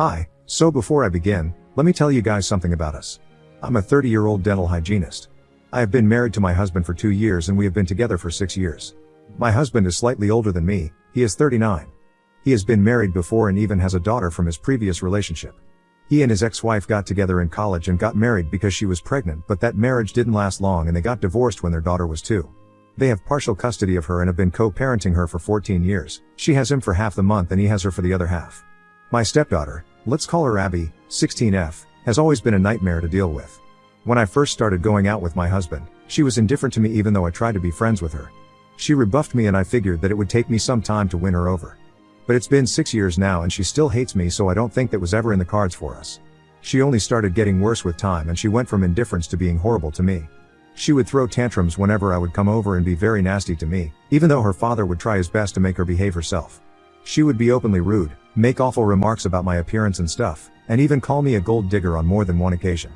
Hi, so before I begin, let me tell you guys something about us. I'm a 30-year-old dental hygienist. I have been married to my husband for 2 years and we have been together for 6 years. My husband is slightly older than me, he is 39. He has been married before and even has a daughter from his previous relationship. He and his ex-wife got together in college and got married because she was pregnant, but that marriage didn't last long and they got divorced when their daughter was 2. They have partial custody of her and have been co-parenting her for 14 years. She has him for half the month and he has her for the other half. My stepdaughter, let's call her Abby, 16F, has always been a nightmare to deal with. When I first started going out with my husband, she was indifferent to me even though I tried to be friends with her. She rebuffed me and I figured that it would take me some time to win her over. But it's been 6 years now and she still hates me, so I don't think that was ever in the cards for us. She only started getting worse with time and she went from indifference to being horrible to me. She would throw tantrums whenever I would come over and be very nasty to me, even though her father would try his best to make her behave herself. She would be openly rude, make awful remarks about my appearance and stuff, and even call me a gold digger on more than one occasion.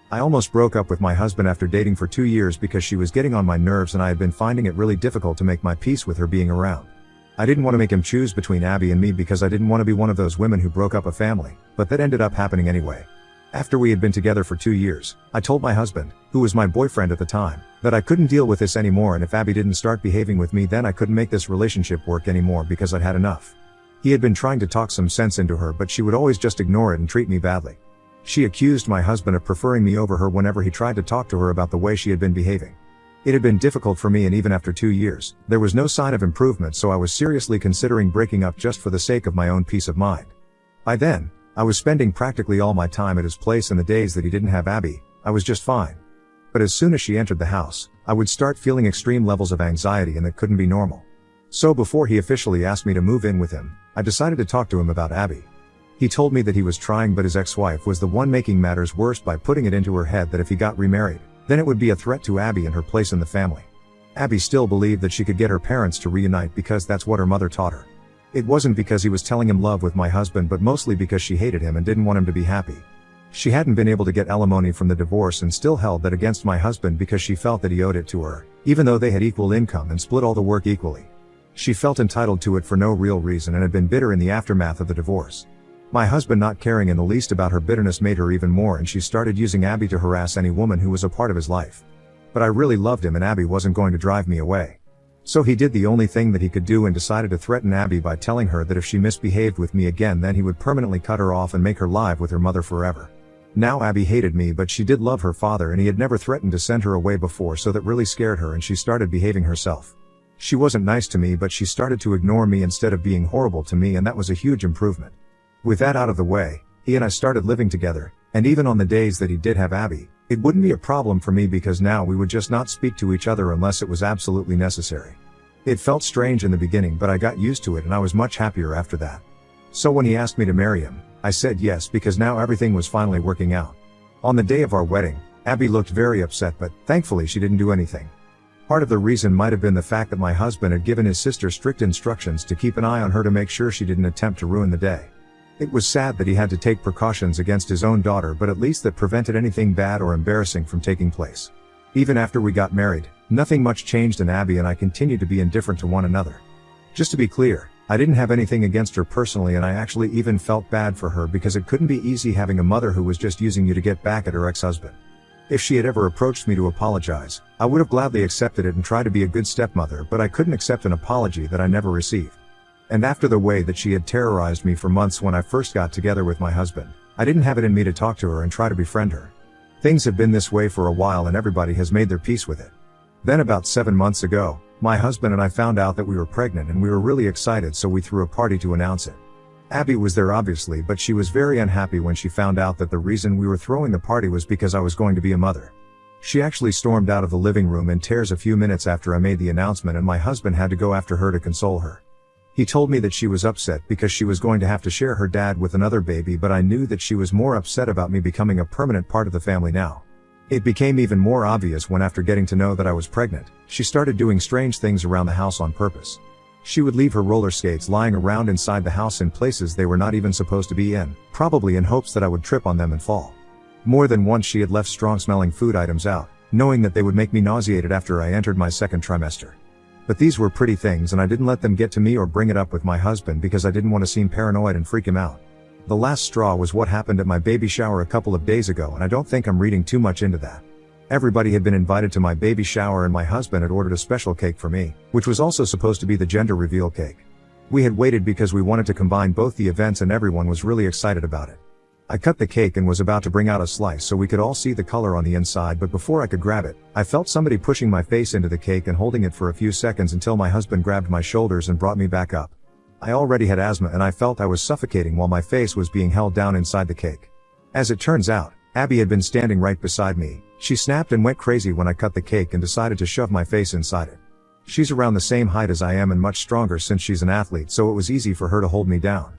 I almost broke up with my husband after dating for 2 years because she was getting on my nerves and I had been finding it really difficult to make my peace with her being around. I didn't want to make him choose between Abby and me because I didn't want to be one of those women who broke up a family, but that ended up happening anyway. After we had been together for 2 years, I told my husband, who was my boyfriend at the time, that I couldn't deal with this anymore and if Abby didn't start behaving with me then I couldn't make this relationship work anymore because I'd had enough. He had been trying to talk some sense into her but she would always just ignore it and treat me badly. She accused my husband of preferring me over her whenever he tried to talk to her about the way she had been behaving. It had been difficult for me and even after 2 years, there was no sign of improvement, so I was seriously considering breaking up just for the sake of my own peace of mind. By then, I was spending practically all my time at his place and the days that he didn't have Abby, I was just fine. But as soon as she entered the house, I would start feeling extreme levels of anxiety and that couldn't be normal. So before he officially asked me to move in with him, I decided to talk to him about Abby. He told me that he was trying but his ex-wife was the one making matters worse by putting it into her head that if he got remarried, then it would be a threat to Abby and her place in the family. Abby still believed that she could get her parents to reunite because that's what her mother taught her. It wasn't because he was telling him love with my husband but mostly because she hated him and didn't want him to be happy. She hadn't been able to get alimony from the divorce and still held that against my husband because she felt that he owed it to her, even though they had equal income and split all the work equally. She felt entitled to it for no real reason and had been bitter in the aftermath of the divorce. My husband not caring in the least about her bitterness made her even more and she started using Abby to harass any woman who was a part of his life. But I really loved him and Abby wasn't going to drive me away. So he did the only thing that he could do and decided to threaten Abby by telling her that if she misbehaved with me again then he would permanently cut her off and make her live with her mother forever. Now Abby hated me but she did love her father and he had never threatened to send her away before, so that really scared her and she started behaving herself. She wasn't nice to me but she started to ignore me instead of being horrible to me, and that was a huge improvement. With that out of the way, he and I started living together, and even on the days that he did have Abby, it wouldn't be a problem for me because now we would just not speak to each other unless it was absolutely necessary. It felt strange in the beginning but I got used to it and I was much happier after that. So when he asked me to marry him, I said yes because now everything was finally working out. On the day of our wedding, Abby looked very upset but thankfully she didn't do anything. Part of the reason might have been the fact that my husband had given his sister strict instructions to keep an eye on her to make sure she didn't attempt to ruin the day. It was sad that he had to take precautions against his own daughter, but at least that prevented anything bad or embarrassing from taking place. Even after we got married, nothing much changed and Abby and I continued to be indifferent to one another. Just to be clear, I didn't have anything against her personally and I actually even felt bad for her because it couldn't be easy having a mother who was just using you to get back at her ex-husband. If she had ever approached me to apologize, I would have gladly accepted it and tried to be a good stepmother, but I couldn't accept an apology that I never received. And after the way that she had terrorized me for months when I first got together with my husband, I didn't have it in me to talk to her and try to befriend her. Things have been this way for a while and everybody has made their peace with it. Then about 7 months ago, my husband and I found out that we were pregnant and we were really excited, so we threw a party to announce it. Abby was there obviously, but she was very unhappy when she found out that the reason we were throwing the party was because I was going to be a mother. She actually stormed out of the living room in tears a few minutes after I made the announcement and my husband had to go after her to console her. He told me that she was upset because she was going to have to share her dad with another baby, but I knew that she was more upset about me becoming a permanent part of the family now. It became even more obvious when, after getting to know that I was pregnant, she started doing strange things around the house on purpose. She would leave her roller skates lying around inside the house in places they were not even supposed to be in, probably in hopes that I would trip on them and fall. More than once she had left strong-smelling food items out, knowing that they would make me nauseated after I entered my second trimester. But these were pretty things and I didn't let them get to me or bring it up with my husband because I didn't want to seem paranoid and freak him out. The last straw was what happened at my baby shower a couple of days ago, and I don't think I'm reading too much into that. Everybody had been invited to my baby shower and my husband had ordered a special cake for me, which was also supposed to be the gender reveal cake. We had waited because we wanted to combine both the events and everyone was really excited about it. I cut the cake and was about to bring out a slice so we could all see the color on the inside, but before I could grab it, I felt somebody pushing my face into the cake and holding it for a few seconds until my husband grabbed my shoulders and brought me back up. I already had asthma and I felt I was suffocating while my face was being held down inside the cake. As it turns out, Abby had been standing right beside me. She snapped and went crazy when I cut the cake and decided to shove my face inside it. She's around the same height as I am and much stronger since she's an athlete, so it was easy for her to hold me down.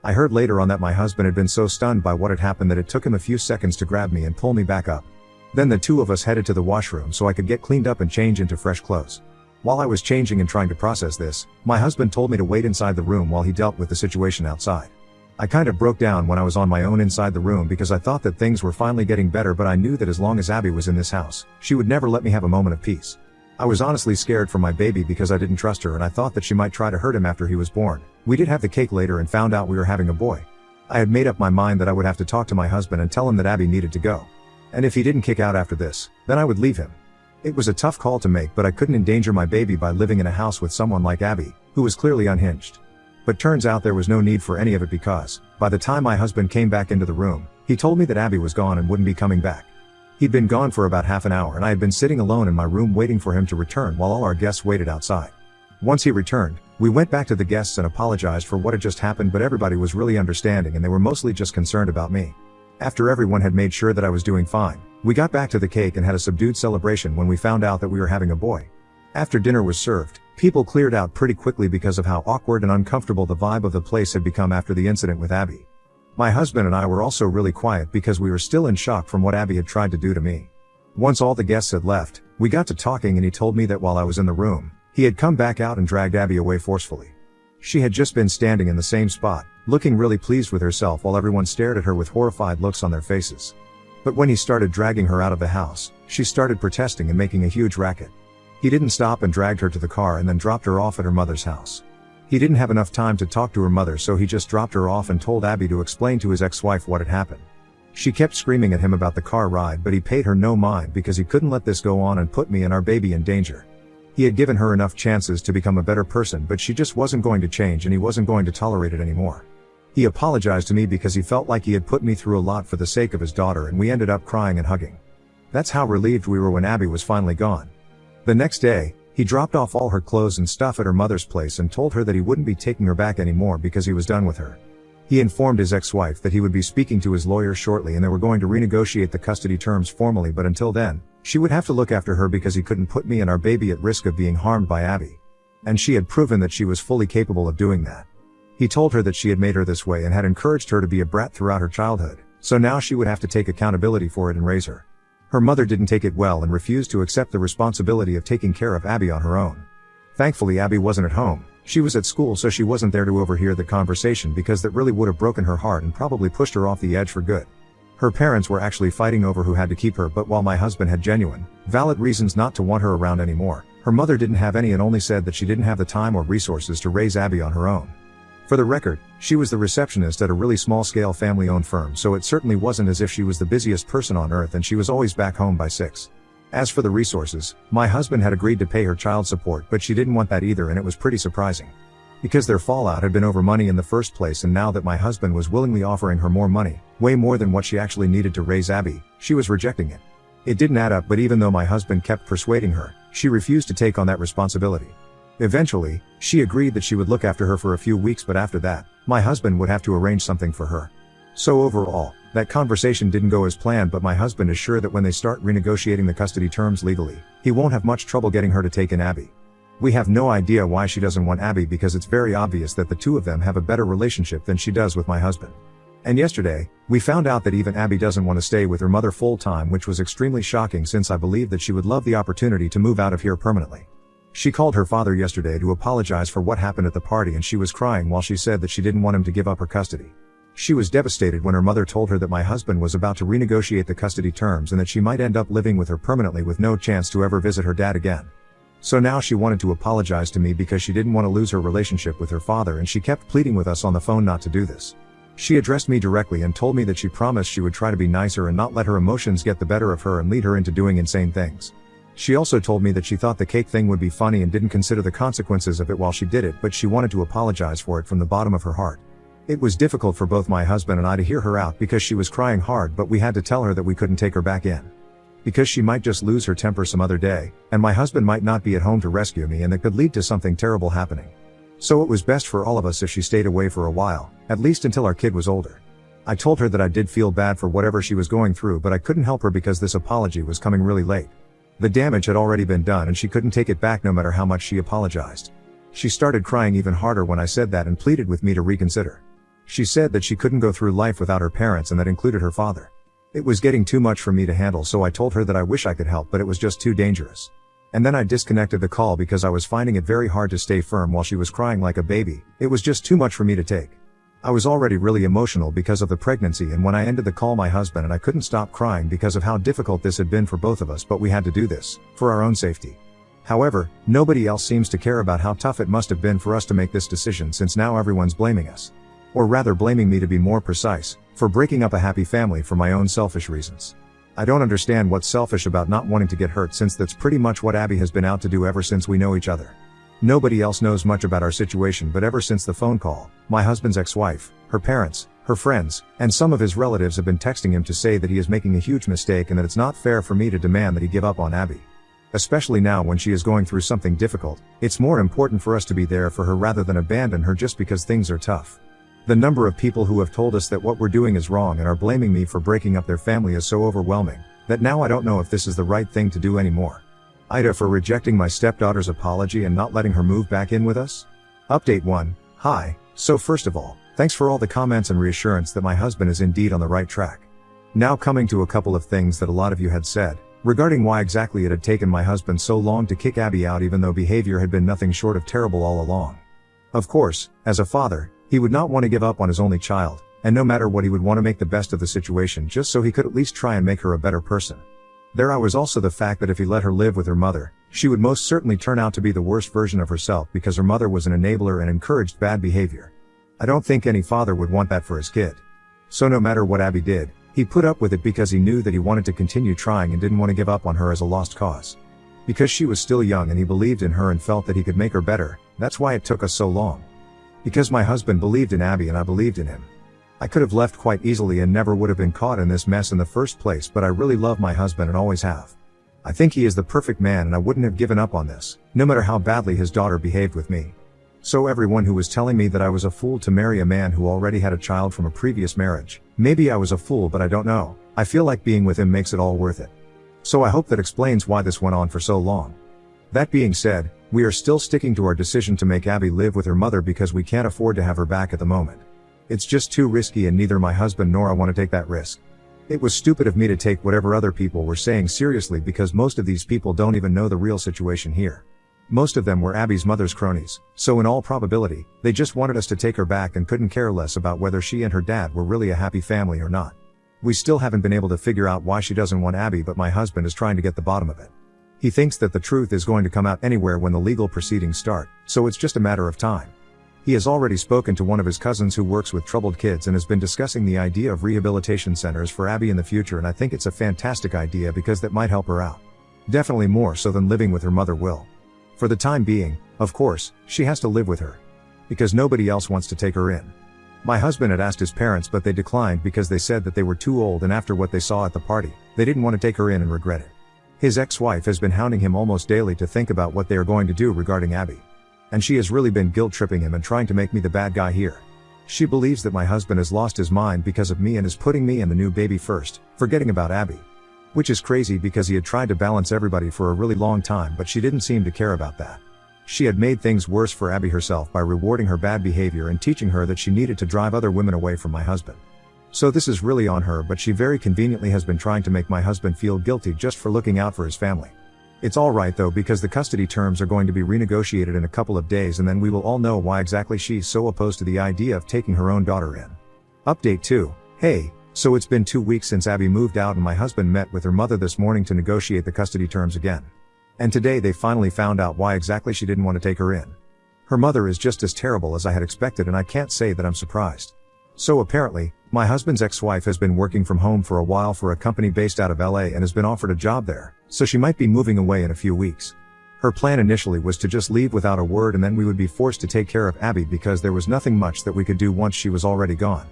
I heard later on that my husband had been so stunned by what had happened that it took him a few seconds to grab me and pull me back up. Then the two of us headed to the washroom so I could get cleaned up and change into fresh clothes. While I was changing and trying to process this, my husband told me to wait inside the room while he dealt with the situation outside. I kind of broke down when I was on my own inside the room because I thought that things were finally getting better, but I knew that as long as Abby was in this house, she would never let me have a moment of peace. I was honestly scared for my baby because I didn't trust her and I thought that she might try to hurt him after he was born. We did have the cake later and found out we were having a boy. I had made up my mind that I would have to talk to my husband and tell him that Abby needed to go. And if he didn't kick out after this, then I would leave him. It was a tough call to make, but I couldn't endanger my baby by living in a house with someone like Abby, who was clearly unhinged. But turns out there was no need for any of it because, by the time my husband came back into the room, he told me that Abby was gone and wouldn't be coming back. He'd been gone for about half an hour and I had been sitting alone in my room waiting for him to return while all our guests waited outside. Once he returned, we went back to the guests and apologized for what had just happened, but everybody was really understanding and they were mostly just concerned about me. After everyone had made sure that I was doing fine, we got back to the cake and had a subdued celebration when we found out that we were having a boy. After dinner was served, people cleared out pretty quickly because of how awkward and uncomfortable the vibe of the place had become after the incident with Abby. My husband and I were also really quiet because we were still in shock from what Abby had tried to do to me. Once all the guests had left, we got to talking and he told me that while I was in the room, he had come back out and dragged Abby away forcefully. She had just been standing in the same spot, looking really pleased with herself while everyone stared at her with horrified looks on their faces. But when he started dragging her out of the house, she started protesting and making a huge racket. He didn't stop and dragged her to the car and then dropped her off at her mother's house. He didn't have enough time to talk to her mother, so he just dropped her off and told Abby to explain to his ex-wife what had happened. She kept screaming at him about the car ride, but he paid her no mind because he couldn't let this go on and put me and our baby in danger. He had given her enough chances to become a better person, but she just wasn't going to change and he wasn't going to tolerate it anymore. He apologized to me because he felt like he had put me through a lot for the sake of his daughter, and we ended up crying and hugging. That's how relieved we were when Abby was finally gone. The next day, he dropped off all her clothes and stuff at her mother's place and told her that he wouldn't be taking her back anymore because he was done with her. He informed his ex-wife that he would be speaking to his lawyer shortly and they were going to renegotiate the custody terms formally, but until then, she would have to look after her because he couldn't put me and our baby at risk of being harmed by Abby. And she had proven that she was fully capable of doing that. He told her that she had made her this way and had encouraged her to be a brat throughout her childhood, so now she would have to take accountability for it and raise her. Her mother didn't take it well and refused to accept the responsibility of taking care of Abby on her own. Thankfully, Abby wasn't at home. She was at school, so she wasn't there to overhear the conversation because that really would have broken her heart and probably pushed her off the edge for good. Her parents were actually fighting over who had to keep her, but while my husband had genuine, valid reasons not to want her around anymore, her mother didn't have any and only said that she didn't have the time or resources to raise Abby on her own. For the record, she was the receptionist at a really small-scale family-owned firm, so it certainly wasn't as if she was the busiest person on earth and she was always back home by 6. As for the resources, my husband had agreed to pay her child support, but she didn't want that either, and it was pretty surprising. Because their fallout had been over money in the first place, and now that my husband was willingly offering her more money, way more than what she actually needed to raise Abby, she was rejecting it. It didn't add up, but even though my husband kept persuading her, she refused to take on that responsibility. Eventually, she agreed that she would look after her for a few weeks, but after that, my husband would have to arrange something for her. So overall, that conversation didn't go as planned, but my husband is sure that when they start renegotiating the custody terms legally, he won't have much trouble getting her to take in Abby. We have no idea why she doesn't want Abby because it's very obvious that the two of them have a better relationship than she does with my husband. And yesterday, we found out that even Abby doesn't want to stay with her mother full time, which was extremely shocking since I believe that she would love the opportunity to move out of here permanently. She called her father yesterday to apologize for what happened at the party, and she was crying while she said that she didn't want him to give up her custody. She was devastated when her mother told her that my husband was about to renegotiate the custody terms and that she might end up living with her permanently with no chance to ever visit her dad again. So now she wanted to apologize to me because she didn't want to lose her relationship with her father, and she kept pleading with us on the phone not to do this. She addressed me directly and told me that she promised she would try to be nicer and not let her emotions get the better of her and lead her into doing insane things. She also told me that she thought the cake thing would be funny and didn't consider the consequences of it while she did it, but she wanted to apologize for it from the bottom of her heart. It was difficult for both my husband and I to hear her out because she was crying hard, but we had to tell her that we couldn't take her back in. Because she might just lose her temper some other day, and my husband might not be at home to rescue me, and that could lead to something terrible happening. So it was best for all of us if she stayed away for a while, at least until our kid was older. I told her that I did feel bad for whatever she was going through, but I couldn't help her because this apology was coming really late. The damage had already been done and she couldn't take it back no matter how much she apologized. She started crying even harder when I said that and pleaded with me to reconsider. She said that she couldn't go through life without her parents, and that included her father. It was getting too much for me to handle, so I told her that I wish I could help, but it was just too dangerous. And then I disconnected the call because I was finding it very hard to stay firm while she was crying like a baby. It was just too much for me to take. I was already really emotional because of the pregnancy, and when I ended the call, my husband and I couldn't stop crying because of how difficult this had been for both of us, but we had to do this, for our own safety. However, nobody else seems to care about how tough it must have been for us to make this decision, since now everyone's blaming us. Or rather blaming me, to be more precise, for breaking up a happy family for my own selfish reasons. I don't understand what's selfish about not wanting to get hurt, since that's pretty much what Abby has been out to do ever since we know each other. Nobody else knows much about our situation, but ever since the phone call, my husband's ex-wife, her parents, her friends, and some of his relatives have been texting him to say that he is making a huge mistake and that it's not fair for me to demand that he give up on Abby. Especially now when she is going through something difficult, it's more important for us to be there for her rather than abandon her just because things are tough. The number of people who have told us that what we're doing is wrong and are blaming me for breaking up their family is so overwhelming, that now I don't know if this is the right thing to do anymore. Ida, for rejecting my stepdaughter's apology and not letting her move back in with us. Update 1. Hi. So first of all, thanks for all the comments and reassurance that my husband is indeed on the right track. Now coming to a couple of things that a lot of you had said, regarding why exactly it had taken my husband so long to kick Abby out, even though behavior had been nothing short of terrible all along. Of course, as a father, he would not want to give up on his only child, and no matter what he would want to make the best of the situation just so he could at least try and make her a better person. There was also the fact that if he let her live with her mother, she would most certainly turn out to be the worst version of herself because her mother was an enabler and encouraged bad behavior. I don't think any father would want that for his kid. So no matter what Abby did, he put up with it because he knew that he wanted to continue trying and didn't want to give up on her as a lost cause. Because she was still young and he believed in her and felt that he could make her better, that's why it took us so long. Because my husband believed in Abby and I believed in him. I could have left quite easily and never would have been caught in this mess in the first place, but I really love my husband and always have. I think he is the perfect man and I wouldn't have given up on this, no matter how badly his daughter behaved with me. So everyone who was telling me that I was a fool to marry a man who already had a child from a previous marriage, maybe I was a fool, but I don't know. I feel like being with him makes it all worth it. So I hope that explains why this went on for so long. That being said, we are still sticking to our decision to make Abby live with her mother because we can't afford to have her back at the moment. It's just too risky and neither my husband nor I want to take that risk. It was stupid of me to take whatever other people were saying seriously because most of these people don't even know the real situation here. Most of them were Abby's mother's cronies, so in all probability, they just wanted us to take her back and couldn't care less about whether she and her dad were really a happy family or not. We still haven't been able to figure out why she doesn't want Abby, but my husband is trying to get the bottom of it. He thinks that the truth is going to come out anywhere when the legal proceedings start, so it's just a matter of time. He has already spoken to one of his cousins who works with troubled kids and has been discussing the idea of rehabilitation centers for Abby in the future, and I think it's a fantastic idea because that might help her out. Definitely more so than living with her mother will. For the time being, of course, she has to live with her. Because nobody else wants to take her in. My husband had asked his parents, but they declined because they said that they were too old, and after what they saw at the party, they didn't want to take her in and regret it. His ex-wife has been hounding him almost daily to think about what they are going to do regarding Abby. And she has really been guilt-tripping him and trying to make me the bad guy here. She believes that my husband has lost his mind because of me and is putting me and the new baby first, forgetting about Abby. Which is crazy because he had tried to balance everybody for a really long time, but she didn't seem to care about that. She had made things worse for Abby herself by rewarding her bad behavior and teaching her that she needed to drive other women away from my husband. So this is really on her, but she very conveniently has been trying to make my husband feel guilty just for looking out for his family. It's alright though, because the custody terms are going to be renegotiated in a couple of days, and then we will all know why exactly she's so opposed to the idea of taking her own daughter in. Update 2. Hey, so it's been 2 weeks since Abby moved out and my husband met with her mother this morning to negotiate the custody terms again. And today they finally found out why exactly she didn't want to take her in. Her mother is just as terrible as I had expected, and I can't say that I'm surprised. So apparently, my husband's ex-wife has been working from home for a while for a company based out of LA and has been offered a job there, so she might be moving away in a few weeks. Her plan initially was to just leave without a word and then we would be forced to take care of Abby because there was nothing much that we could do once she was already gone.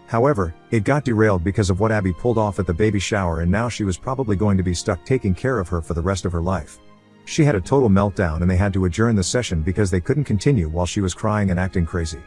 However, it got derailed because of what Abby pulled off at the baby shower and now she was probably going to be stuck taking care of her for the rest of her life. She had a total meltdown and they had to adjourn the session because they couldn't continue while she was crying and acting crazy.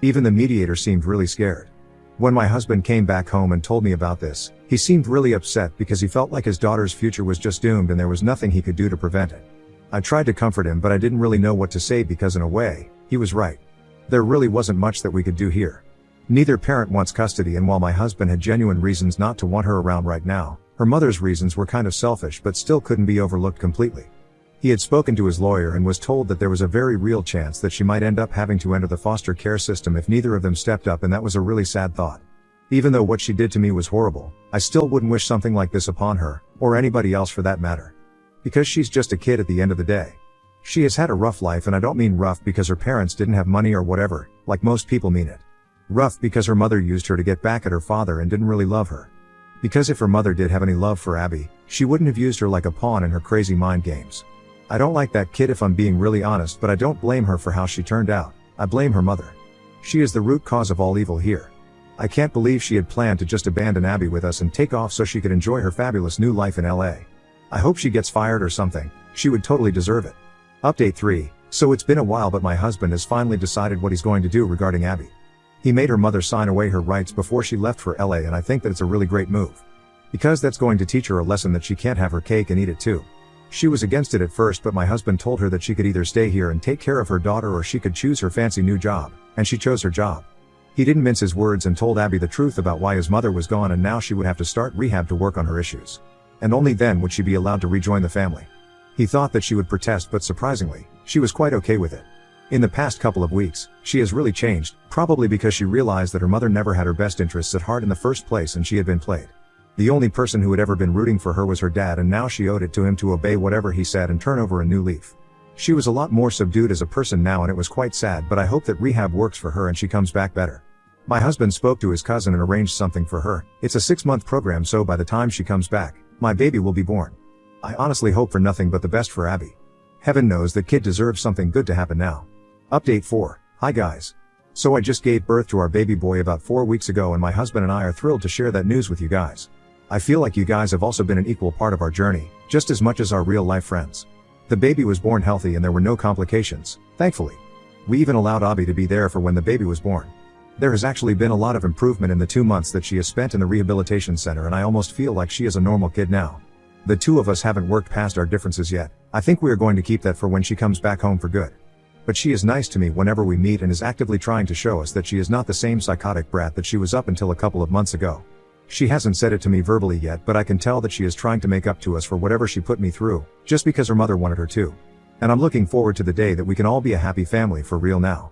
Even the mediator seemed really scared. When my husband came back home and told me about this, he seemed really upset because he felt like his daughter's future was just doomed and there was nothing he could do to prevent it. I tried to comfort him but I didn't really know what to say because in a way, he was right. There really wasn't much that we could do here. Neither parent wants custody and while my husband had genuine reasons not to want her around right now, her mother's reasons were kind of selfish but still couldn't be overlooked completely. He had spoken to his lawyer and was told that there was a very real chance that she might end up having to enter the foster care system if neither of them stepped up and that was a really sad thought. Even though what she did to me was horrible, I still wouldn't wish something like this upon her, or anybody else for that matter. Because she's just a kid at the end of the day. She has had a rough life and I don't mean rough because her parents didn't have money or whatever, like most people mean it. Rough because her mother used her to get back at her father and didn't really love her. Because if her mother did have any love for Abby, she wouldn't have used her like a pawn in her crazy mind games. I don't like that kid if I'm being really honest, but I don't blame her for how she turned out. I blame her mother. She is the root cause of all evil here. I can't believe she had planned to just abandon Abby with us and take off so she could enjoy her fabulous new life in LA. I hope she gets fired or something. She would totally deserve it. Update 3. So it's been a while but my husband has finally decided what he's going to do regarding Abby. He made her mother sign away her rights before she left for LA and I think that it's a really great move. Because that's going to teach her a lesson that she can't have her cake and eat it too. She was against it at first but my husband told her that she could either stay here and take care of her daughter or she could choose her fancy new job, and she chose her job. He didn't mince his words and told Abby the truth about why his mother was gone and now she would have to start rehab to work on her issues. And only then would she be allowed to rejoin the family. He thought that she would protest but surprisingly, she was quite okay with it. In the past couple of weeks, she has really changed, probably because she realized that her mother never had her best interests at heart in the first place and she had been played. The only person who had ever been rooting for her was her dad and now she owed it to him to obey whatever he said and turn over a new leaf. She was a lot more subdued as a person now and it was quite sad but I hope that rehab works for her and she comes back better. My husband spoke to his cousin and arranged something for her. It's a 6-month program so by the time she comes back, my baby will be born. I honestly hope for nothing but the best for Abby. Heaven knows that kid deserves something good to happen now. Update 4. Hi guys. So I just gave birth to our baby boy about 4 weeks ago and my husband and I are thrilled to share that news with you guys. I feel like you guys have also been an equal part of our journey, just as much as our real life friends. The baby was born healthy and there were no complications, thankfully. We even allowed Abby to be there for when the baby was born. There has actually been a lot of improvement in the 2 months that she has spent in the rehabilitation center and I almost feel like she is a normal kid now. The two of us haven't worked past our differences yet. I think we are going to keep that for when she comes back home for good. But she is nice to me whenever we meet and is actively trying to show us that she is not the same psychotic brat that she was up until a couple of months ago. She hasn't said it to me verbally yet but I can tell that she is trying to make up to us for whatever she put me through, just because her mother wanted her to. And I'm looking forward to the day that we can all be a happy family for real now.